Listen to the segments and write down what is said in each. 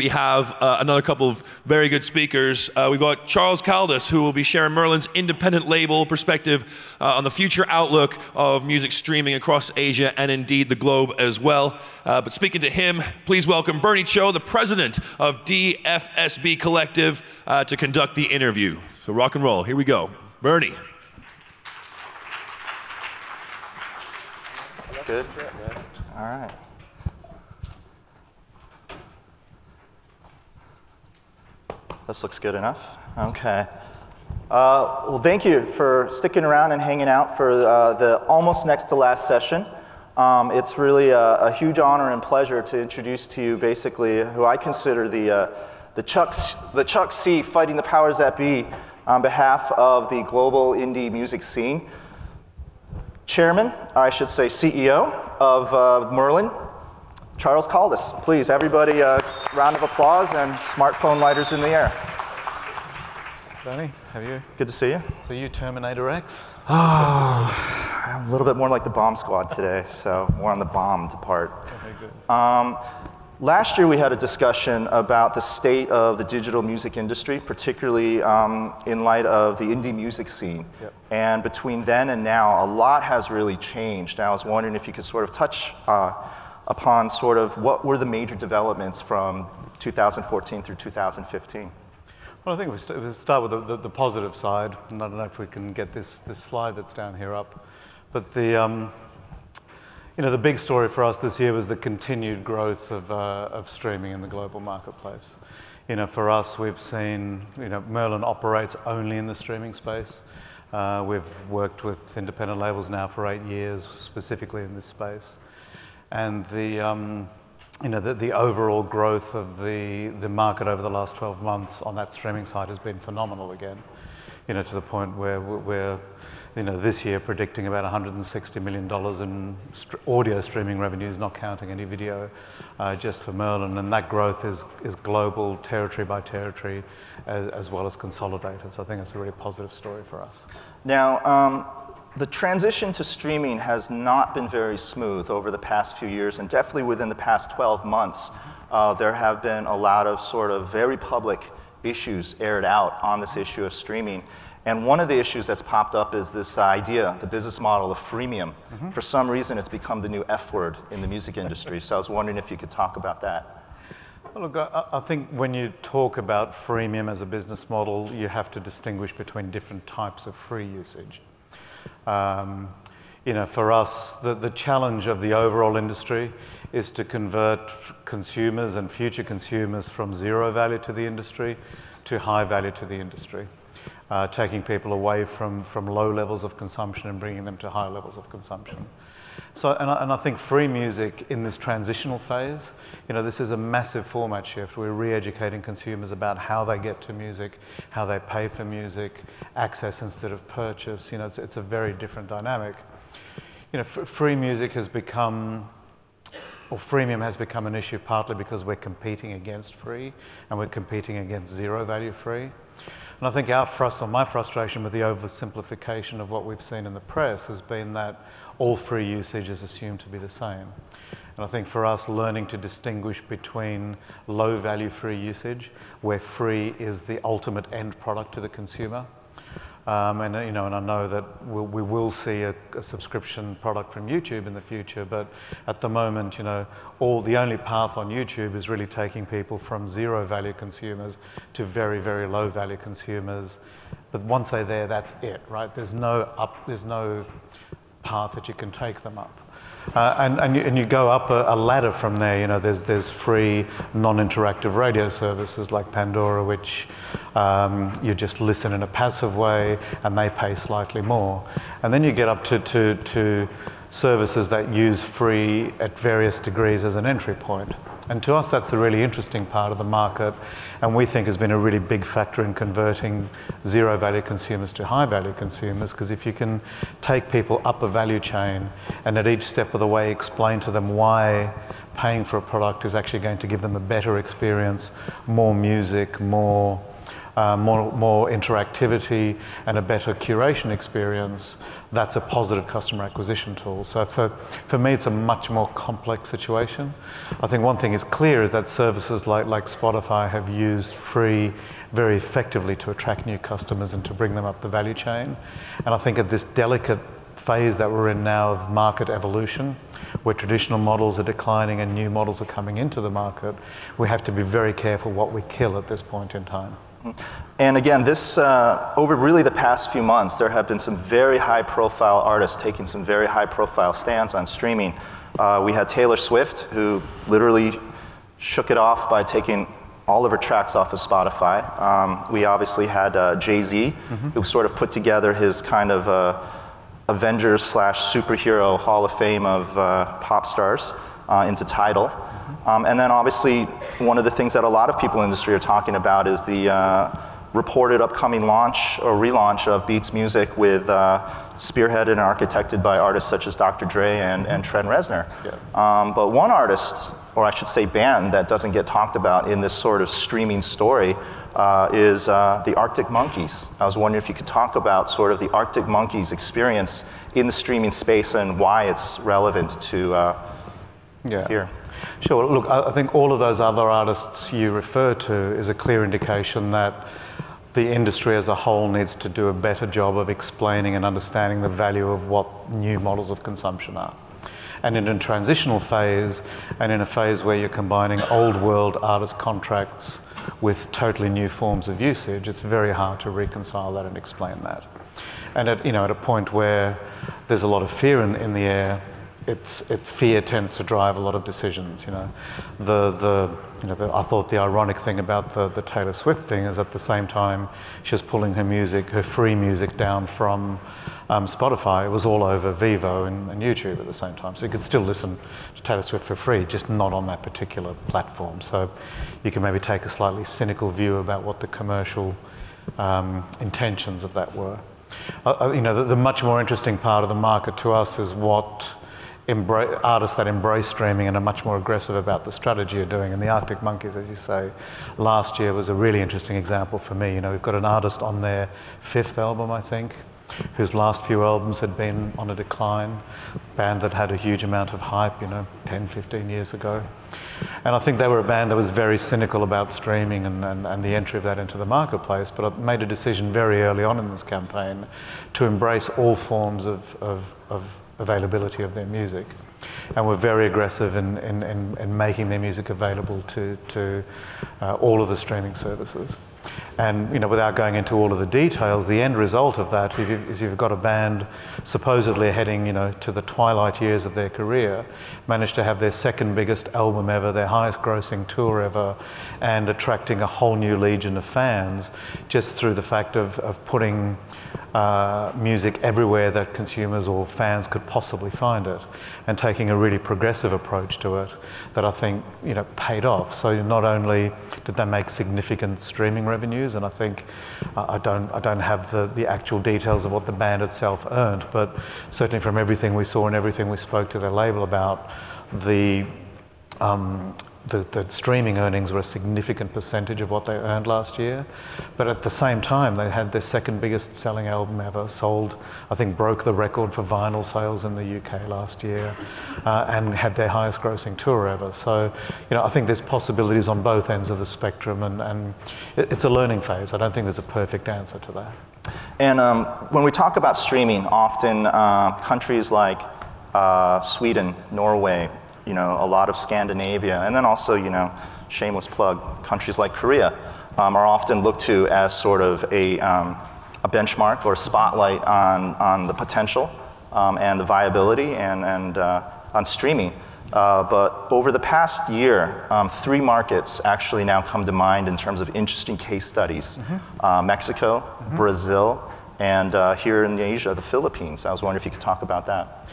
we have another couple of very good speakers. We've got Charles Caldas, who will be sharing Merlin's independent label perspective on the future outlook of music streaming across Asia and indeed the globe as well. But speaking to him, please welcome Bernie Cho, the president of DFSB Kollective, to conduct the interview. So rock and roll, here we go. Bernie. Good. All right. This looks good enough. Okay. Well, thank you for sticking around and hanging out for the almost next to last session. It's really a huge honor and pleasure to introduce to you basically who I consider the Chuck C fighting the powers that be on behalf of the global indie music scene. Chairman, or I should say CEO of Merlin, Charles Caldas. Please, everybody, round of applause and smartphone lighters in the air. Bernie, how are you? Good to see you. So you Terminator X? Oh, I'm a little bit more like the bomb squad today, so more on the bombed part. Okay, good. Last year we had a discussion about the state of the digital music industry, particularly in light of the indie music scene. Yep. And between then and now, a lot has really changed. And I was wondering if you could sort of touch upon sort of what were the major developments from 2014 through 2015. Well, I think we'll start with the positive side. And I don't know if we can get this slide that's down here up. But the big story for us this year was the continued growth of streaming in the global marketplace. For us, we've seen, Merlin operates only in the streaming space. We've worked with independent labels now for 8 years, specifically in this space. And the overall growth of the market over the last 12 months on that streaming side has been phenomenal again. To the point where we're this year predicting about $160 million in audio streaming revenues, not counting any video, just for Merlin. And that growth is global, territory by territory, as well as consolidated. So I think it's a really positive story for us. Now, the transition to streaming has not been very smooth over the past few years, and definitely within the past 12 months, there have been a lot of sort of very public issues aired out on this issue of streaming. And one of the issues that's popped up is this idea, the business model of freemium. Mm-hmm. For some reason, it's become the new F word in the music industry. So I was wondering if you could talk about that. Well, look, I think when you talk about freemium as a business model, you have to distinguish between different types of free usage. For us, the challenge of the overall industry is to convert consumers and future consumers from zero value to the industry to high value to the industry. Taking people away from low levels of consumption and bringing them to high levels of consumption. So, and I think free music in this transitional phase, this is a massive format shift. We're re-educating consumers about how they get to music, how they pay for music, access instead of purchase. It's a very different dynamic. Free music has become, or freemium has become an issue partly because we're competing against free and we're competing against zero value free. And I think my frustration with the oversimplification of what we've seen in the press has been that all free usage is assumed to be the same. And I think for us, learning to distinguish between low value free usage, where free is the ultimate end product to the consumer. And I know that we will see a subscription product from YouTube in the future, but at the moment, the only path on YouTube is really taking people from zero value consumers to very, very low value consumers. But once they're there, that's it, right? There's no path that you can take them up. And you go up a ladder from there. There's free non-interactive radio services like Pandora, which you just listen in a passive way, and they pay slightly more. And then you get up to services that use free at various degrees as an entry point. And to us, that's the really interesting part of the market, and we think has been a really big factor in converting zero-value consumers to high-value consumers, because if you can take people up a value chain and at each step of the way explain to them why paying for a product is actually going to give them a better experience, more music, more more interactivity, and a better curation experience, that's a positive customer acquisition tool. So for me, it's a much more complex situation. I think one thing is clear is that services like Spotify have used free very effectively to attract new customers and to bring them up the value chain. And I think at this delicate phase that we're in now of market evolution, where traditional models are declining and new models are coming into the market, we have to be very careful what we kill at this point in time. And again, this over really the past few months, there have been some very high-profile artists taking some very high-profile stands on streaming. We had Taylor Swift, who literally shook it off by taking all of her tracks off of Spotify. We obviously had Jay-Z, who sort of put together his kind of Avengers/superhero Hall of Fame of pop stars into Tidal. And then obviously, one of the things that a lot of people in the industry are talking about is the reported upcoming launch or relaunch of Beats Music with spearheaded and architected by artists such as Dr. Dre and Trent Reznor. Yeah. But one artist, or I should say band, that doesn't get talked about in this sort of streaming story is the Arctic Monkeys. I was wondering if you could talk about sort of the Arctic Monkeys experience in the streaming space and why it's relevant to here. Sure. Look, I think all of those other artists you refer to is a clear indication that the industry as a whole needs to do a better job of explaining and understanding the value of what new models of consumption are. And in a transitional phase, and in a phase where you're combining old world artist contracts with totally new forms of usage, it's very hard to reconcile that and explain that. And at a point where there's a lot of fear in the air, fear tends to drive a lot of decisions. I thought the ironic thing about the Taylor Swift thing is at the same time she's pulling her free music down from Spotify. It was all over Vivo and YouTube at the same time. So you could still listen to Taylor Swift for free, just not on that particular platform. So you can maybe take a slightly cynical view about what the commercial intentions of that were. The much more interesting part of the market to us is what artists that embrace streaming and are much more aggressive about the strategy are doing. And the Arctic Monkeys, as you say, last year was a really interesting example for me. We've got an artist on their 5th album, I think, whose last few albums had been on a decline, band that had a huge amount of hype, 10, 15 years ago. And I think they were a band that was very cynical about streaming and the entry of that into the marketplace, but I made a decision very early on in this campaign to embrace all forms of availability of their music. And we're very aggressive in making their music available to all of the streaming services. And without going into all of the details, the end result of that is you've got a band supposedly heading to the twilight years of their career, managed to have their 2nd biggest album ever, their highest grossing tour ever, and attracting a whole new legion of fans just through the fact of putting music everywhere that consumers or fans could possibly find it, and taking a really progressive approach to it that I think paid off. So not only did they make significant streaming revenues, and I think I don't have the actual details of what the band itself earned, but certainly from everything we saw and everything we spoke to their label about, the streaming earnings were a significant percentage of what they earned last year. But at the same time, they had their 2nd biggest selling album ever, broke the record for vinyl sales in the UK last year, and had their highest grossing tour ever. So, I think there's possibilities on both ends of the spectrum, and it's a learning phase. I don't think there's a perfect answer to that. And when we talk about streaming, often countries like Sweden, Norway, a lot of Scandinavia, and then also, shameless plug, countries like Korea are often looked to as sort of a benchmark or a spotlight on the potential and the viability and on streaming. But over the past year, 3 markets actually now come to mind in terms of interesting case studies. Mexico, Brazil, and here in Asia, the Philippines. I was wondering if you could talk about that.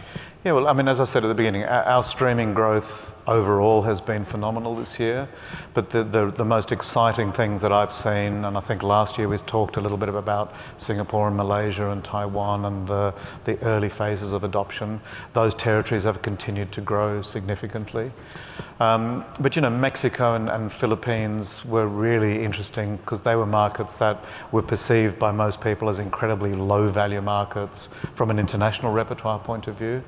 Yeah, well, as I said at the beginning, our streaming growth overall has been phenomenal this year. But the most exciting things that I've seen, and I think last year we talked a little bit about Singapore and Malaysia and Taiwan and the early phases of adoption, those territories have continued to grow significantly. But you know, Mexico and Philippines were really interesting because they were markets that were perceived by most people as incredibly low value markets from an international repertoire point of view.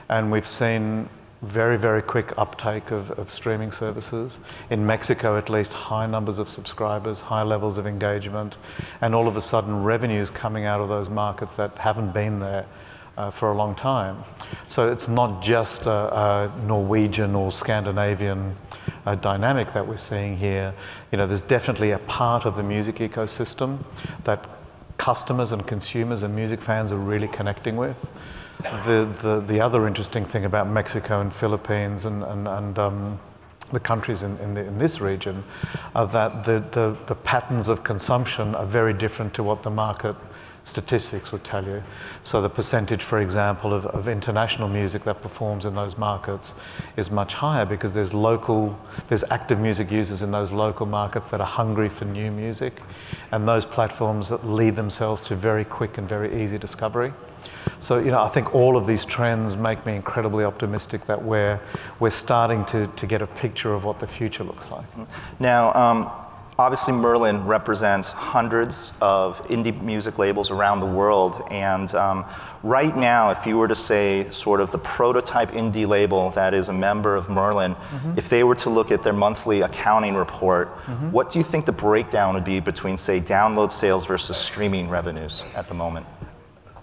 And we've seen very, very quick uptake of streaming services. In Mexico, at least, high numbers of subscribers, high levels of engagement, and all of a sudden revenues coming out of those markets that haven't been there for a long time. So it's not just a Norwegian or Scandinavian dynamic that we're seeing here. You know, there's definitely a part of the music ecosystem that customers and consumers and music fans are really connecting with. The other interesting thing about Mexico and Philippines and the countries in this region are that the patterns of consumption are very different to what the market statistics would tell you. So the percentage, for example, of international music that performs in those markets is much higher because there's active music users in those local markets that are hungry for new music, and those platforms lead themselves to very quick and very easy discovery. So, you know, I think all of these trends make me incredibly optimistic that we're starting to get a picture of what the future looks like. Now, obviously Merlin represents hundreds of indie music labels around the world, and right now, if you were to say sort of the prototype indie label that is a member of Merlin, if they were to look at their monthly accounting report, what do you think the breakdown would be between, say, download sales versus streaming revenues at the moment?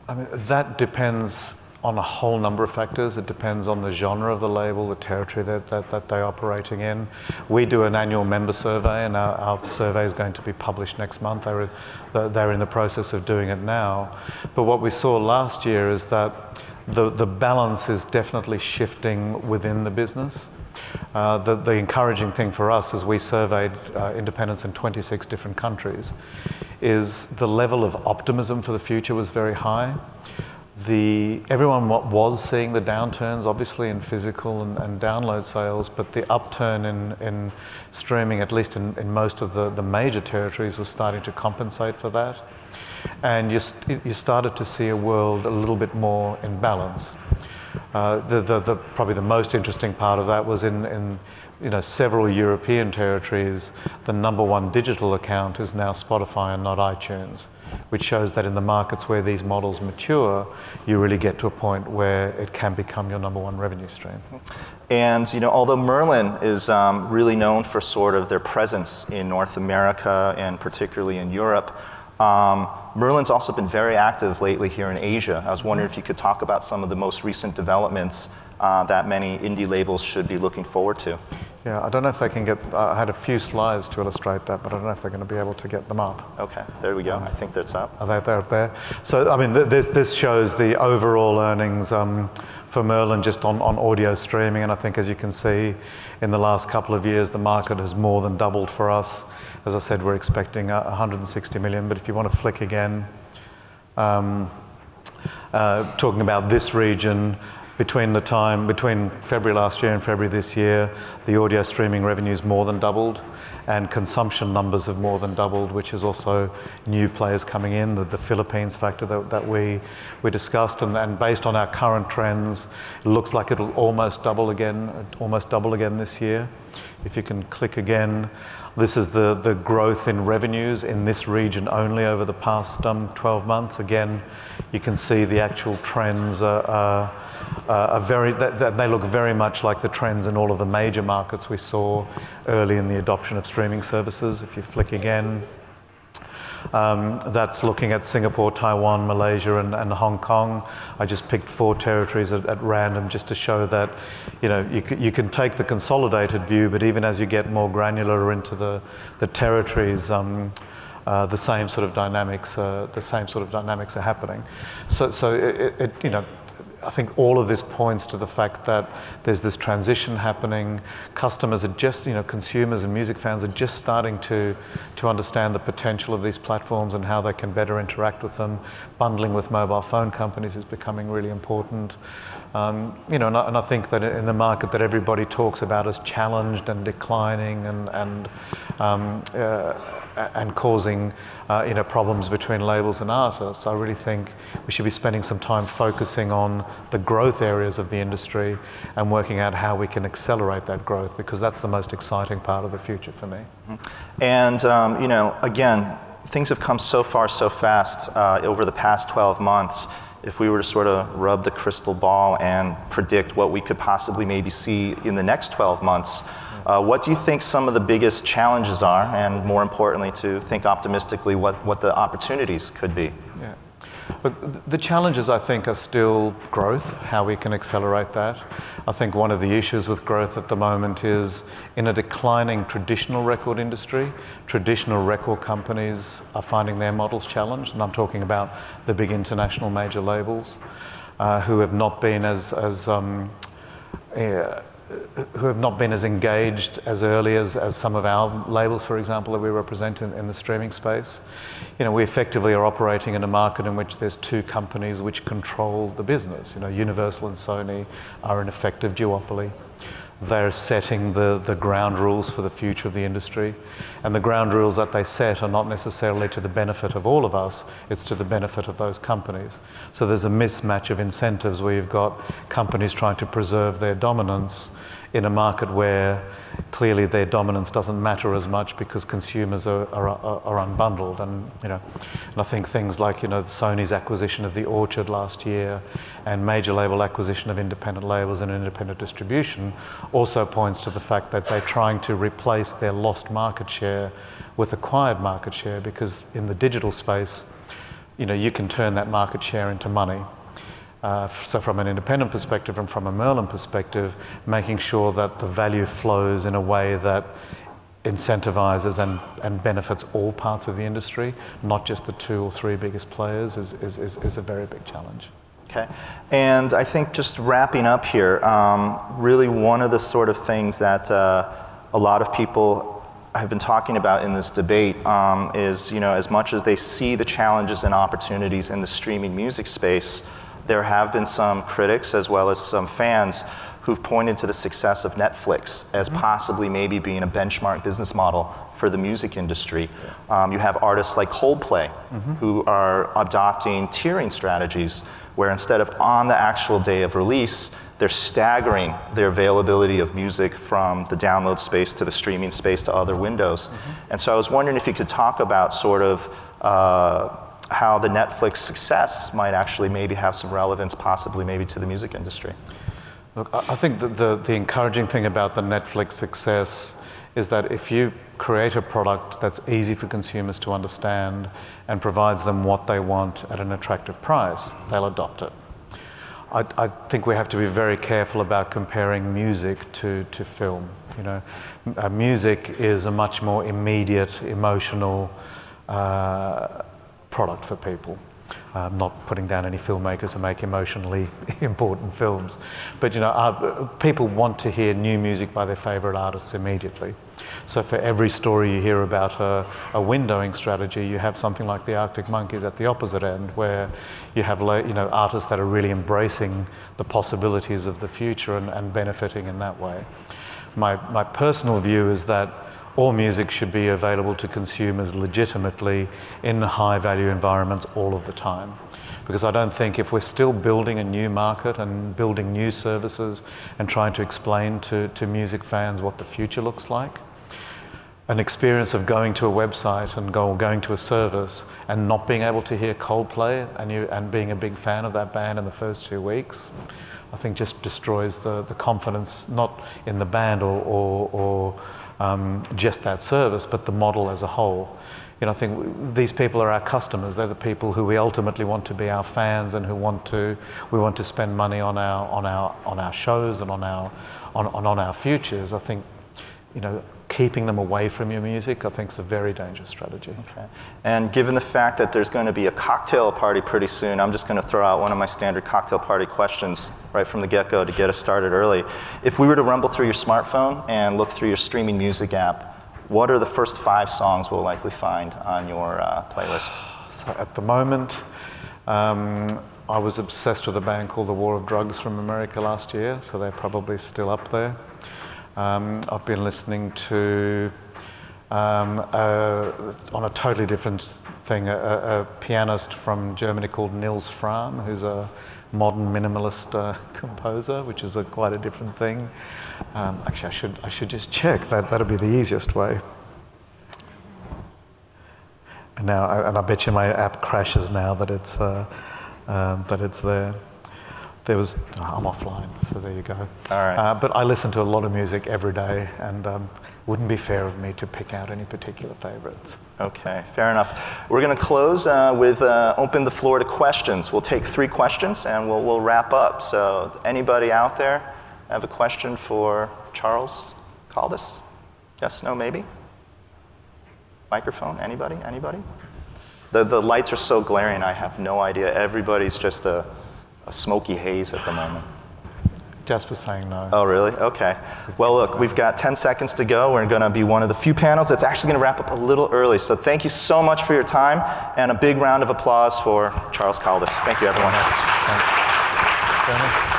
I mean, that depends on a whole number of factors. It depends on the genre of the label, the territory that they're operating in. We do an annual member survey, and our survey is going to be published next month. They're in the process of doing it now. But what we saw last year is that the balance is definitely shifting within the business. The encouraging thing for us as we surveyed independents in 26 different countries is the level of optimism for the future was very high. Everyone was seeing the downturns, obviously, in physical and download sales, but the upturn in streaming, at least in most of the major territories, was starting to compensate for that. And you started to see a world a little bit more in balance. Probably the most interesting part of that was in several European territories, the #1 digital account is now Spotify and not iTunes, which shows that in the markets where these models mature, you really get to a point where it can become your #1 revenue stream. And although Merlin is really known for sort of their presence in North America and particularly in Europe, Merlin's also been very active lately here in Asia. I was wondering if you could talk about some of the most recent developments that many indie labels should be looking forward to. Yeah, I don't know if they can get, I had a few slides to illustrate that, but I don't know if they're going to be able to get them up. Okay, there we go. I think that's up. They're up there. So, I mean, this shows the overall earnings for Merlin just on audio streaming, and I think as you can see, in the last couple of years, the market has more than doubled for us. As I said, we're expecting 160 million, but if you want to flick again, talking about this region, between February last year and February this year, the audio streaming revenues more than doubled, and consumption numbers have more than doubled, which is also new players coming in, the Philippines factor that we discussed, and based on our current trends, it looks like it'll almost double again this year. If you can click again, this is the growth in revenues in this region only over the past 12 months. Again, you can see the actual trends are they look very much like the trends in all of the major markets we saw early in the adoption of streaming services. If you flick again, that's looking at Singapore, Taiwan, Malaysia, and Hong Kong. I just picked 4 territories at random just to show that, you can take the consolidated view, but even as you get more granular into the territories, the same sort of dynamics are happening. So I think all of this points to the fact that there's this transition happening. Customers are just, consumers and music fans are just starting to understand the potential of these platforms and how they can better interact with them. Bundling with mobile phone companies is becoming really important. And I think that in the market that everybody talks about as challenged and declining and causing problems between labels and artists, I really think we should be spending some time focusing on the growth areas of the industry and working out how we can accelerate that growth, because that's the most exciting part of the future for me. And again, things have come so far so fast over the past 12 months. If we were to sort of rub the crystal ball and predict what we could possibly maybe see in the next 12 months, what do you think some of the biggest challenges are, and more importantly, to think optimistically what the opportunities could be? Yeah. But the challenges, I think, are still growth, how we can accelerate that. I think one of the issues with growth at the moment is in a declining traditional record industry, traditional record companies are finding their models challenged, and I'm talking about the big international major labels who have not been as engaged as early as some of our labels, for example, that we represent in the streaming space. We effectively are operating in a market in which there's two companies which control the business. Universal and Sony are an effective duopoly. They're setting the ground rules for the future of the industry. And the ground rules that they set are not necessarily to the benefit of all of us, it's to the benefit of those companies. So there's a mismatch of incentives where you've got companies trying to preserve their dominance in a market where clearly their dominance doesn't matter as much because consumers are unbundled. And I think things like Sony's acquisition of the Orchard last year and major label acquisition of independent labels and independent distribution also points to the fact that they're trying to replace their lost market share with acquired market share, because in the digital space, you can turn that market share into money. So from an independent perspective and from a Merlin perspective, making sure that the value flows in a way that incentivizes and benefits all parts of the industry, not just the 2 or 3 biggest players, is a very big challenge. Okay, and I think just wrapping up here, really one of the sort of things that a lot of people have been talking about in this debate is, as much as they see the challenges and opportunities in the streaming music space, there have been some critics as well as some fans who've pointed to the success of Netflix as possibly maybe being a benchmark business model for the music industry. You have artists like Coldplay who are adopting tiering strategies where instead of on the actual day of release, they're staggering their availability of music from the download space to the streaming space to other windows. And so I was wondering if you could talk about sort of how the Netflix success might actually maybe have some relevance possibly maybe to the music industry. Look, I think that the encouraging thing about the Netflix success is that if you create a product that's easy for consumers to understand and provides them what they want at an attractive price, they'll adopt it. I think we have to be very careful about comparing music to film. Music is a much more immediate, emotional product for people. I'm not putting down any filmmakers who make emotionally important films, but people want to hear new music by their favorite artists immediately. So for every story you hear about a windowing strategy, you have something like the Arctic Monkeys at the opposite end, where you have artists that are really embracing the possibilities of the future and benefiting in that way. My personal view is that all music should be available to consumers legitimately in high-value environments all of the time. Because I don't think if we're still building a new market and building new services and trying to explain to music fans what the future looks like, an experience of going to a website and going to a service and not being able to hear Coldplay and being a big fan of that band in the first 2 weeks, I think just destroys the confidence, not in the band or just that service, but the model as a whole. I think these people are our customers. They're the people who we ultimately want to be our fans and who we want to spend money on our shows and on our futures. I think keeping them away from your music, I think is a very dangerous strategy. Okay. And given the fact that there's going to be a cocktail party pretty soon, I'm just going to throw out one of my standard cocktail party questions right from the get-go to get us started early. If we were to rumble through your smartphone and look through your streaming music app, what are the first 5 songs we'll likely find on your playlist? So at the moment, I was obsessed with a band called The War of Drugs from America last year, so they're probably still up there. I've been listening to, on a totally different thing, a pianist from Germany called Nils Frahm, who's a modern minimalist composer, which is quite a different thing. Actually, I should just check. That'll be the easiest way. And I bet you my app crashes now that it's there. I'm offline, so there you go. All right. But I listen to a lot of music every day, and wouldn't be fair of me to pick out any particular favorites. Okay, fair enough. We're going to close with open the floor to questions. We'll take 3 questions, and we'll wrap up. So anybody out there have a question for Charles Caldas? Yes, no, maybe? Microphone, anybody? Anybody? The lights are so glaring, I have no idea. Everybody's just a smoky haze at the moment. Jasper's saying no. Oh, really? Okay. Well, look, we've got 10 seconds to go. We're going to be one of the few panels that's actually going to wrap up a little early. So thank you so much for your time, and a big round of applause for Charles Caldas. Thank you, everyone. Thanks.